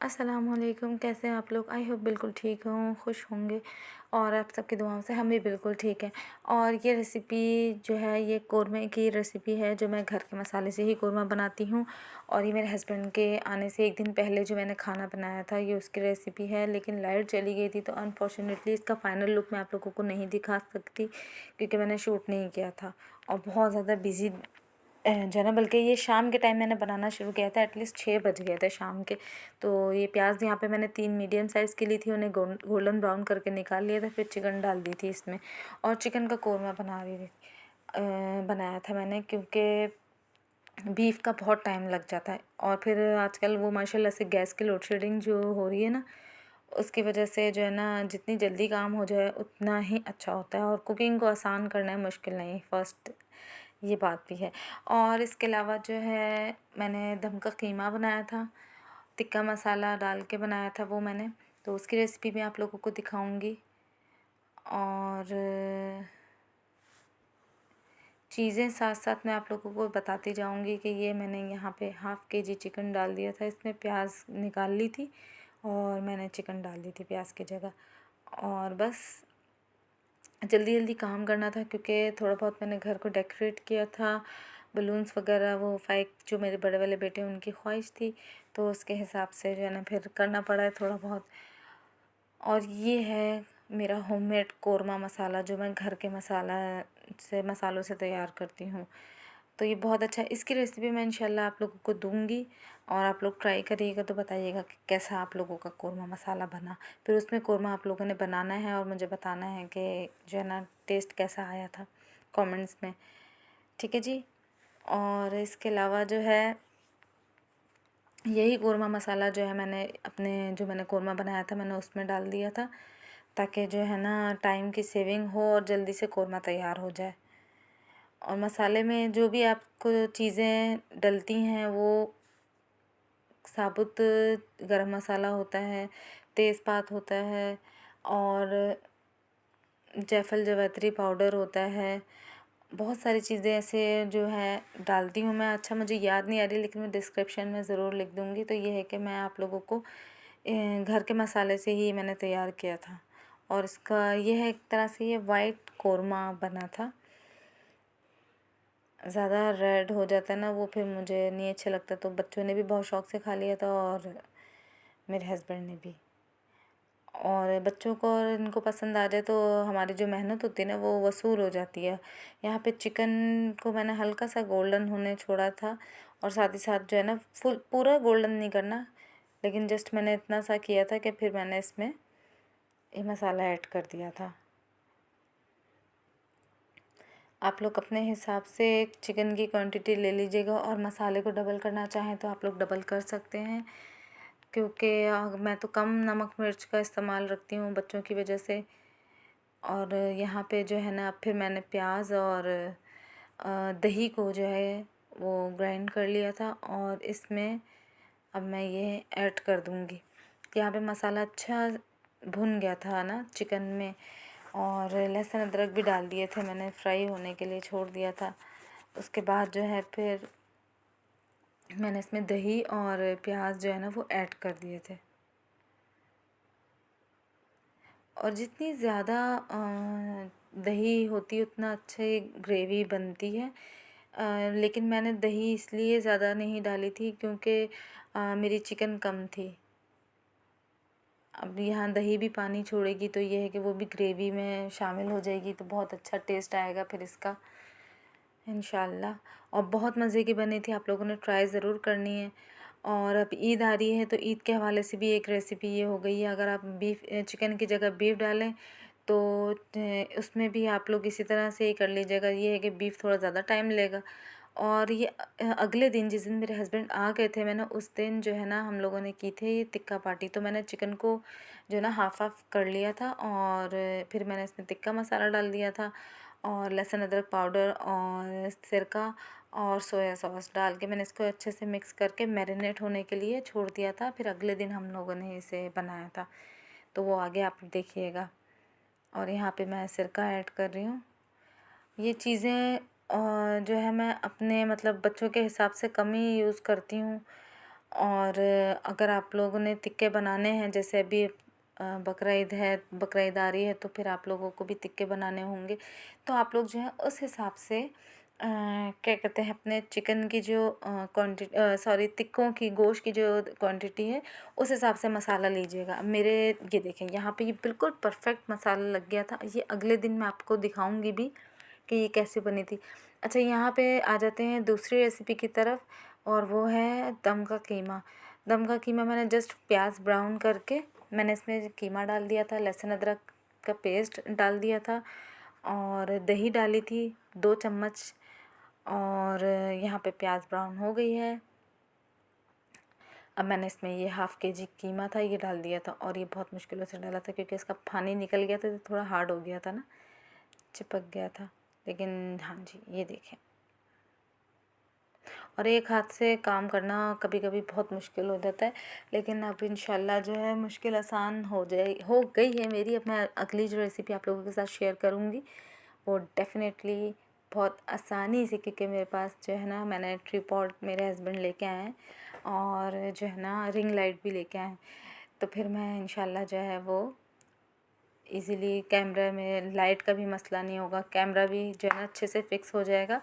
अस्सलामुअलैकुम, कैसे हैं आप लोग? आई होप बिल्कुल ठीक हों, खुश होंगे और आप सबकी दुआओं से हम भी बिल्कुल ठीक हैं। और ये रेसिपी जो है ये कोरमे की रेसिपी है जो मैं घर के मसाले से ही कोरमा बनाती हूँ। और ये मेरे हस्बैंड के आने से एक दिन पहले जो मैंने खाना बनाया था ये उसकी रेसिपी है, लेकिन लाइट चली गई थी तो अनफॉर्चुनेटली इसका फ़ाइनल लुक मैं आप लोगों को नहीं दिखा सकती क्योंकि मैंने शूट नहीं किया था और बहुत ज़्यादा बिज़ी जो है ना। बल्कि ये शाम के टाइम मैंने बनाना शुरू किया था, एटलीस्ट 6 बज गए थे शाम के। तो ये प्याज यहाँ पे मैंने 3 मीडियम साइज़ की ली थी, उन्हें गोल्डन ब्राउन करके निकाल लिया था, फिर चिकन डाल दी थी इसमें और चिकन का कोरमा बना रही थी। बनाया था मैंने क्योंकि बीफ का बहुत टाइम लग जाता है और फिर आजकल वो माशाल्लाह से गैस की लोड शेडिंग जो हो रही है ना, उसकी वजह से जो है ना जितनी जल्दी काम हो जाए उतना ही अच्छा होता है और कुकिंग को आसान करना है मुश्किल नहीं, फर्स्ट ये बात भी है। और इसके अलावा जो है मैंने दम का कीमा बनाया था, टिक्का मसाला डाल के बनाया था वो मैंने, तो उसकी रेसिपी भी आप लोगों को दिखाऊंगी। और चीज़ें साथ साथ मैं आप लोगों को बताती जाऊंगी कि ये मैंने यहाँ पे हाफ़ केजी चिकन डाल दिया था, इसमें प्याज निकाल ली थी और मैंने चिकन डाल दी थी प्याज की जगह। और बस जल्दी जल्दी काम करना था क्योंकि थोड़ा बहुत मैंने घर को डेकोरेट किया था, बलून्स वगैरह, वो फाइक जो मेरे बड़े वाले बेटे उनकी ख्वाहिश थी, तो उसके हिसाब से जो है ना फिर करना पड़ा है थोड़ा बहुत। और ये है मेरा होममेड कोरमा मसाला जो मैं घर के मसालों से तैयार करती हूँ। तो ये बहुत अच्छा है, इसकी रेसिपी मैं इंशाल्लाह आप लोगों को दूंगी और आप लोग ट्राई करिएगा तो बताइएगा कि कैसा आप लोगों का कोरमा मसाला बना। फिर उसमें कोरमा आप लोगों ने बनाना है और मुझे बताना है कि जो है ना टेस्ट कैसा आया था कमेंट्स में, ठीक है जी। और इसके अलावा जो है यही कोरमा मसाला जो है मैंने कोरमा बनाया था मैंने उसमें डाल दिया था ताकि जो है ना टाइम की सेविंग हो और जल्दी से कोरमा तैयार हो जाए। और मसाले में जो भी आपको चीज़ें डलती हैं वो साबुत गरम मसाला होता है, तेज़पात होता है और जायफल जावित्री पाउडर होता है, बहुत सारी चीज़ें ऐसे जो है डालती हूँ मैं। अच्छा मुझे याद नहीं आ रही लेकिन मैं डिस्क्रिप्शन में ज़रूर लिख दूँगी। तो ये है कि मैं आप लोगों को घर के मसाले से ही मैंने तैयार किया था और इसका ये है एक तरह से ये वाइट कोरमा बना था। ज़्यादा रेड हो जाता है ना वो, फिर मुझे नहीं अच्छा लगता, तो बच्चों ने भी बहुत शौक़ से खा लिया था और मेरे हस्बैंड ने भी। और बच्चों को और इनको पसंद आ जाए तो हमारी जो मेहनत होती है ना वो वसूल हो जाती है। यहाँ पे चिकन को मैंने हल्का सा गोल्डन होने छोड़ा था और साथ ही साथ जो है ना फुल पूरा गोल्डन नहीं करना, लेकिन जस्ट मैंने इतना सा किया था कि फिर मैंने इसमें ये मसाला ऐड कर दिया था। आप लोग अपने हिसाब से चिकन की क्वांटिटी ले लीजिएगा और मसाले को डबल करना चाहें तो आप लोग डबल कर सकते हैं क्योंकि मैं तो कम नमक मिर्च का इस्तेमाल रखती हूँ बच्चों की वजह से। और यहाँ पे जो है ना फिर मैंने प्याज और दही को जो है वो ग्राइंड कर लिया था और इसमें अब मैं ये ऐड कर दूँगी। यहाँ पे मसाला अच्छा भुन गया था ना चिकन में और लहसुन अदरक भी डाल दिए थे मैंने, फ्राई होने के लिए छोड़ दिया था। उसके बाद जो है फिर मैंने इसमें दही और प्याज जो है ना वो ऐड कर दिए थे। और जितनी ज़्यादा दही होती है उतना अच्छी ग्रेवी बनती है। लेकिन मैंने दही इसलिए ज़्यादा नहीं डाली थी क्योंकि मेरी चिकन कम थी। अब यहाँ दही भी पानी छोड़ेगी तो ये है कि वो भी ग्रेवी में शामिल हो जाएगी तो बहुत अच्छा टेस्ट आएगा फिर इसका इंशाल्लाह। और बहुत मज़े की बनी थी, आप लोगों ने ट्राई ज़रूर करनी है। और अब ईद आ रही है तो ईद के हवाले से भी एक रेसिपी ये हो गई है, अगर आप चिकन की जगह बीफ डालें तो उसमें भी आप लोग इसी तरह से ही कर लीजिएगा। ये है कि बीफ थोड़ा ज़्यादा टाइम लेगा। और ये अगले दिन जिस दिन मेरे हस्बैंड आ गए थे मैंने उस दिन जो है ना हम लोगों ने की थी ये टिक्का पार्टी, तो मैंने चिकन को जो है ना हाफ़ हाफ़ कर लिया था और फिर मैंने इसमें टिक्का मसाला डाल दिया था और लहसुन अदरक पाउडर और सिरका और सोया सॉस डाल के मैंने इसको अच्छे से मिक्स करके मैरिनेट होने के लिए छोड़ दिया था। फिर अगले दिन हम लोगों ने इसे बनाया था, तो वो आगे आप देखिएगा। और यहाँ पे मैं सिरका ऐड कर रही हूँ। ये चीज़ें जो है मैं अपने मतलब बच्चों के हिसाब से कम ही यूज़ करती हूँ और अगर आप लोगों ने टिक्के बनाने हैं, जैसे अभी बकरा ईद है, बकरा ईद आ रही है, तो फिर आप लोगों को भी टिक्के बनाने होंगे, तो आप लोग जो है उस हिसाब से क्या कहते हैं, अपने चिकन की जो क्वांटिटी, सॉरी, टिक्कों की गोश्त की जो क्वांटिटी है उस हिसाब से मसाला लीजिएगा। अब मेरे ये देखें, यहाँ पे ये बिल्कुल परफेक्ट मसाला लग गया था। ये अगले दिन मैं आपको दिखाऊंगी भी कि ये कैसे बनी थी। अच्छा, यहाँ पे आ जाते हैं दूसरी रेसिपी की तरफ, और वो है दम का कीमा। दम का कीमा मैंने जस्ट प्याज ब्राउन करके मैंने इसमें कीमा डाल दिया था, लहसुन अदरक का पेस्ट डाल दिया था, और दही डाली थी 2 चम्मच, और यहाँ पे प्याज ब्राउन हो गई है। अब मैंने इसमें ये ½ kg कीमा था, ये डाल दिया था, और ये बहुत मुश्किलों से डाला था क्योंकि इसका पानी निकल गया था, तो थोड़ा हार्ड हो गया था ना, चिपक गया था। लेकिन हाँ जी, ये देखें, और एक हाथ से काम करना कभी कभी बहुत मुश्किल हो जाता है, लेकिन अब इंशाल्लाह जो है मुश्किल आसान हो गई है मेरी। अब मैं अगली जो रेसिपी आप लोगों के साथ शेयर करूँगी वो डेफिनेटली बहुत आसानी से, क्योंकि मेरे पास जो है ना, मैंने ट्रीपॉड मेरे हस्बैंड लेके आए हैं, और जो है ना रिंग लाइट भी लेके आए हैं, तो फिर मैं इंशाल्लाह जो है वो इजीली, कैमरा में लाइट का भी मसला नहीं होगा, कैमरा भी जो है ना अच्छे से फिक्स हो जाएगा,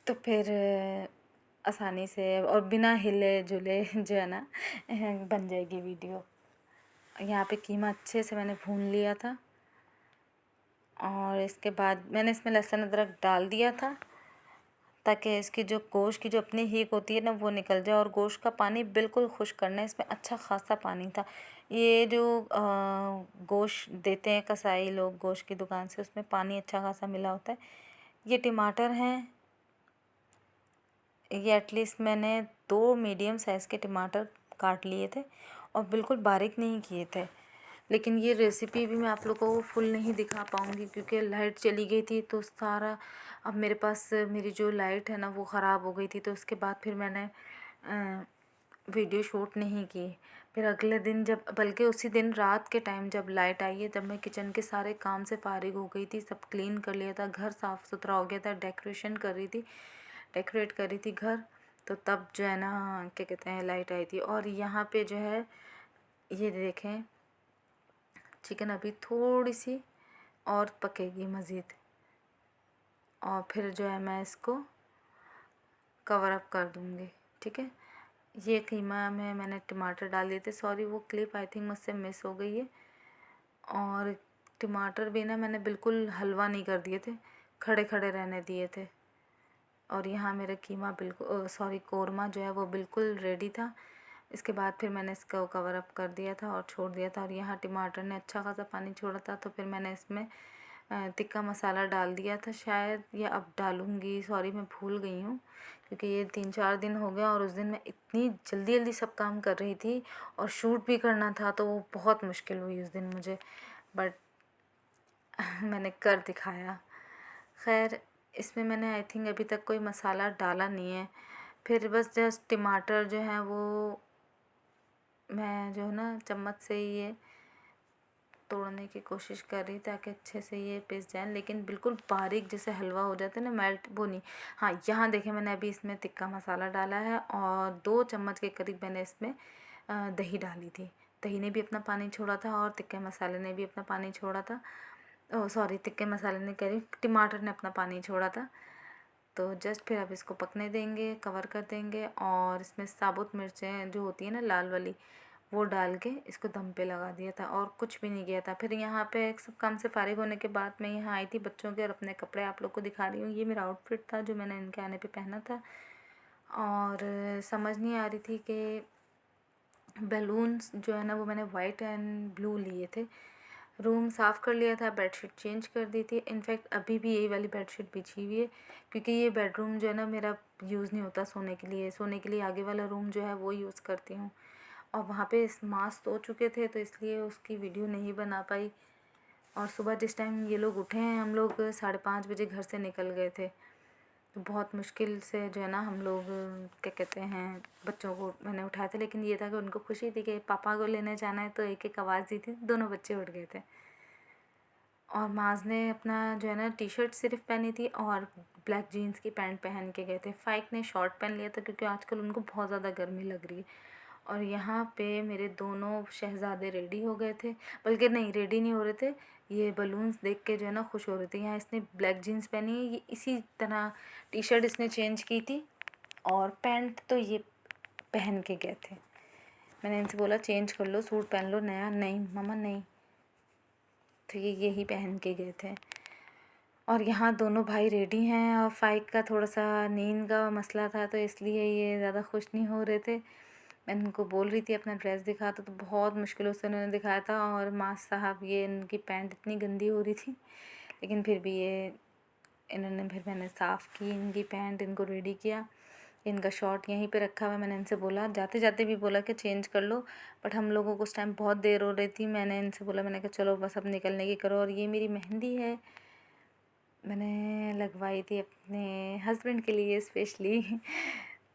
तो फिर आसानी से और बिना हिले जुले जो है ना बन जाएगी वीडियो। यहाँ पे कीमा अच्छे से मैंने भून लिया था, और इसके बाद मैंने इसमें लहसुन अदरक डाल दिया था ताकि इसकी जो गोश्त की जो अपनी हीक होती है ना वो निकल जाए, और गोश्त का पानी बिल्कुल खुश्क करना है। इसमें अच्छा खासा पानी था। ये जो गोश्त देते हैं कसाई लोग गोश्त की दुकान से, उसमें पानी अच्छा खासा मिला होता है। ये टमाटर हैं, ये एटलीस्ट मैंने 2 मीडियम साइज़ के टमाटर काट लिए थे, और बिल्कुल बारीक नहीं किए थे। लेकिन ये रेसिपी भी मैं आप लोगों को फुल नहीं दिखा पाऊँगी क्योंकि लाइट चली गई थी, तो सारा, अब मेरे पास मेरी जो लाइट है ना वो ख़राब हो गई थी, तो उसके बाद फिर मैंने वीडियो शूट नहीं की। फिर अगले दिन जब, बल्कि उसी दिन रात के टाइम जब लाइट आई है, तब मैं किचन के सारे काम से फारिग हो गई थी, सब क्लीन कर लिया था, घर साफ़ सुथरा हो गया था, डेकोरेट कर रही थी घर, तो तब जो है ना क्या कहते हैं लाइट आई थी। और यहाँ पे जो है ये देखें, चिकन अभी थोड़ी सी और पकेगी मज़ीद, और फिर जो है मैं इसको कवर अप कर दूँगी, ठीक है। ये कीमा में मैंने टमाटर डाल दिए थे, सॉरी वो क्लिप आई थिंक मुझसे मिस हो गई है। और टमाटर भी ना मैंने बिल्कुल हलवा नहीं कर दिए थे, खड़े खड़े रहने दिए थे। और यहाँ मेरा कीमा बिल्कुल, सॉरी, कोरमा जो है वो बिल्कुल रेडी था। इसके बाद फिर मैंने इसको कवर अप कर दिया था और छोड़ दिया था, और यहाँ टमाटर ने अच्छा खासा पानी छोड़ा था, तो फिर मैंने इसमें टिक्का मसाला डाल दिया था शायद, या अब डालूँगी, सॉरी मैं भूल गई हूँ क्योंकि ये 3-4 दिन हो गया, और उस दिन मैं इतनी जल्दी जल्दी सब काम कर रही थी और शूट भी करना था, तो वो बहुत मुश्किल हुई उस दिन मुझे, बट मैंने कर दिखाया। खैर, इसमें मैंने आई थिंक अभी तक कोई मसाला डाला नहीं है। फिर बस जस्ट टमाटर जो है वो मैं जो है ना चम्मच से ही ये तोड़ने की कोशिश कर रही ताकि अच्छे से ये पिस जाए, लेकिन बिल्कुल बारीक जैसे हलवा हो जाता है ना, मेल्ट, वो नहीं। हाँ, यहाँ देखें, मैंने अभी इसमें टिक्का मसाला डाला है, और 2 चम्मच के करीब मैंने इसमें दही डाली थी। दही ने भी अपना पानी छोड़ा था, और टिक्के मसाले ने भी अपना पानी छोड़ा था। ओह सॉरी, टिक्के मसाले ने कह रही, टमाटर ने अपना पानी छोड़ा था। तो जस्ट फिर अब इसको पकने देंगे, कवर कर देंगे, और इसमें साबुत मिर्चें जो होती है ना लाल वाली, वो डाल के इसको दम पे लगा दिया था, और कुछ भी नहीं किया था। फिर यहाँ पे सब काम से फारिग होने के बाद मैं यहाँ आई थी बच्चों के, और अपने कपड़े आप लोग को दिखा रही हूँ। ये मेरा आउटफिट था जो मैंने इनके आने पे पहना था, और समझ नहीं आ रही थी कि बैलून्स जो है ना वो मैंने वाइट एंड ब्लू लिए थे। रूम साफ़ कर लिया था, बेडशीट चेंज कर दी थी, इनफैक्ट अभी भी यही वाली बेडशीट बिछी हुई है, क्योंकि ये बेडरूम जो है ना मेरा यूज़ नहीं होता सोने के लिए आगे वाला रूम जो है वो यूज़ करती हूँ। और वहाँ पे माँ सो चुके थे, तो इसलिए उसकी वीडियो नहीं बना पाई। और सुबह जिस टाइम ये लोग उठे हैं, हम लोग 5:30 बजे घर से निकल गए थे, तो बहुत मुश्किल से जो है ना हम लोग क्या कहते हैं बच्चों को मैंने उठाया था। लेकिन ये था कि उनको खुशी थी कि पापा को लेने जाना है, तो एक एक आवाज़ दी थी, दोनों बच्चे उठ गए थे। और माज ने अपना जो है ना टी शर्ट सिर्फ पहनी थी, और ब्लैक जीन्स की पैंट पहन के गए थे। फ़ाइक ने शॉर्ट पहन लिया था क्योंकि आजकल उनको बहुत ज़्यादा गर्मी लग रही है। और यहाँ पे मेरे दोनों शहज़ादे रेडी हो गए थे, बल्कि नहीं रेडी नहीं हो रहे थे, ये बलून्स देख के जो है ना खुश हो रहे थे। यहाँ इसने ब्लैक जीन्स पहनी है, ये इसी तरह टी शर्ट इसने चेंज की थी और पैंट तो ये पहन के गए थे। मैंने इनसे बोला चेंज कर लो, सूट पहन लो नया। नहीं मम्मा नहीं, तो ये यही पहन के गए थे। और यहाँ दोनों भाई रेडी हैं और फ़ाइक का थोड़ा सा नींद का मसला था तो इसलिए ये ज़्यादा खुश नहीं हो रहे थे। मैं उनको बोल रही थी अपना ड्रेस दिखा तो बहुत मुश्किलों से उन्होंने दिखाया था। और माँ साहब ये इनकी पैंट इतनी गंदी हो रही थी, लेकिन फिर भी ये इन्होंने फिर मैंने साफ़ की इनकी पैंट, इनको रेडी किया। इनका शॉर्ट यहीं पे रखा हुआ है। मैंने इनसे बोला जाते जाते भी बोला कि चेंज कर लो, बट हम लोगों को उस टाइम बहुत देर हो रही थी। मैंने इनसे बोला, मैंने कहा चलो बस अब निकलने की करो। और ये मेरी मेहंदी है, मैंने लगवाई थी अपने हस्बैंड के लिए स्पेशली।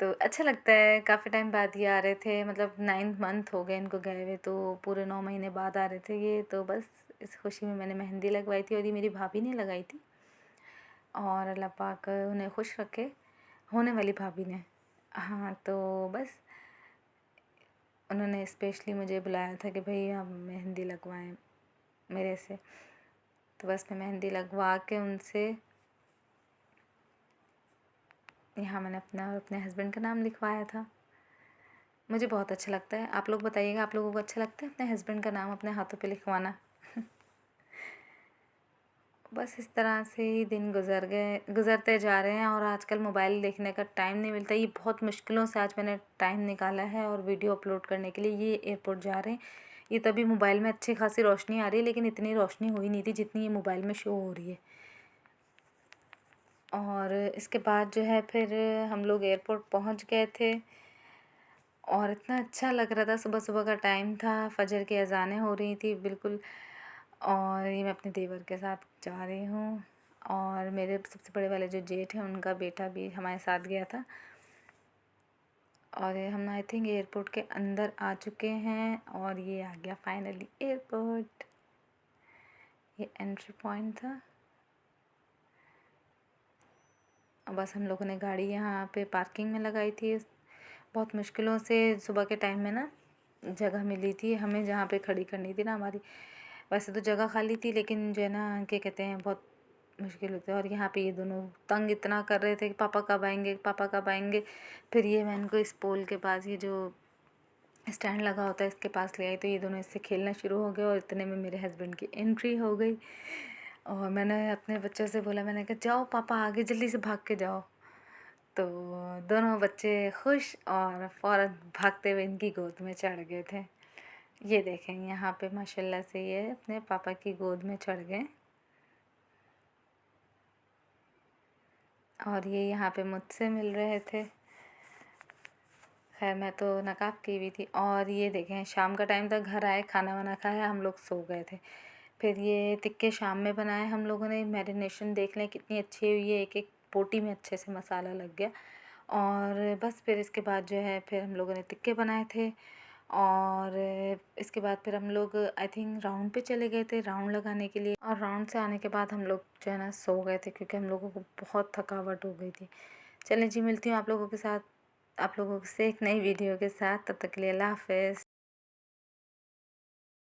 तो अच्छा लगता है, काफ़ी टाइम बाद ये आ रहे थे, मतलब 9 मंथ हो गए इनको गए हुए, तो पूरे 9 महीने बाद आ रहे थे ये। तो बस इस खुशी में मैंने मेहंदी लगवाई थी और ये मेरी भाभी ने लगाई थी। और अल्लाह पाक उन्हें खुश रखे, होने वाली भाभी ने। हाँ तो बस उन्होंने स्पेशली मुझे बुलाया था कि भाई आप मेहंदी लगवाएं मेरे से। तो बस मैं मेहंदी लगवा के उनसे यहाँ मैंने अपना और अपने हस्बैंड का नाम लिखवाया था। मुझे बहुत अच्छा लगता है। आप लोग बताइएगा, आप लोगों को अच्छा लगता है अपने हस्बैंड का नाम अपने हाथों पे लिखवाना? बस इस तरह से ही दिन गुज़रते जा रहे हैं। और आजकल मोबाइल देखने का टाइम नहीं मिलता। ये बहुत मुश्किलों से आज मैंने टाइम निकाला है और वीडियो अपलोड करने के लिए। ये एयरपोर्ट जा रहे हैं, ये तभी मोबाइल में अच्छी खासी रोशनी आ रही है, लेकिन इतनी रोशनी हुई नहीं थी जितनी ये मोबाइल में शो हो रही है। और इसके बाद जो है फिर हम लोग एयरपोर्ट पहुंच गए थे और इतना अच्छा लग रहा था। सुबह सुबह का टाइम था, फजर की अज़ानें हो रही थी बिल्कुल। और ये मैं अपने देवर के साथ जा रही हूँ और मेरे सबसे बड़े वाले जो जेठ हैं उनका बेटा भी हमारे साथ गया था। और ये हम आई थिंक एयरपोर्ट के अंदर आ चुके हैं और ये आ गया फाइनली एयरपोर्ट। ये एंट्री पॉइंट था। और बस हम लोगों ने गाड़ी यहाँ पे पार्किंग में लगाई थी। बहुत मुश्किलों से सुबह के टाइम में ना जगह मिली थी हमें जहाँ पे खड़ी करनी थी ना हमारी। वैसे तो जगह खाली थी, लेकिन जो है ना क्या कहते हैं, बहुत मुश्किल होती है। और यहाँ पे ये दोनों तंग इतना कर रहे थे कि पापा कब आएंगे, पापा कब आएंगे। फिर ये मैं इनको इस पोल के पास, ये जो स्टैंड लगा होता है, इसके पास ले आई तो ये दोनों इससे खेलना शुरू हो गए। और इतने में मेरे हस्बैंड की एंट्री हो गई और मैंने अपने बच्चों से बोला, मैंने कहा जाओ पापा आगे जल्दी से भाग के जाओ। तो दोनों बच्चे खुश और फ़ौरन भागते हुए इनकी गोद में चढ़ गए थे। ये देखें यहाँ पे माशाल्लाह से ये अपने पापा की गोद में चढ़ गए। और ये यहाँ पे मुझसे मिल रहे थे। खैर मैं तो नकाब की हुई थी। और ये देखें शाम का टाइम था, घर आए, खाना वाना खाया, हम लोग सो गए थे। फिर ये टिक्के शाम में बनाए हम लोगों ने। मैरिनेशन देख लें कितनी अच्छी हुई है, एक एक बोटी में अच्छे से मसाला लग गया। और बस फिर इसके बाद जो है फिर हम लोगों ने टिक्के बनाए थे। और इसके बाद फिर हम लोग आई थिंक राउंड पे चले गए थे राउंड लगाने के लिए। और राउंड से आने के बाद हम लोग जो है ना सो गए थे क्योंकि हम लोगों को बहुत थकावट हो गई थी। चलें जी, मिलती हूँ आप लोगों के साथ, आप लोगों से एक नई वीडियो के साथ। तब तक के लिए अल्लाह हाफ़िज़।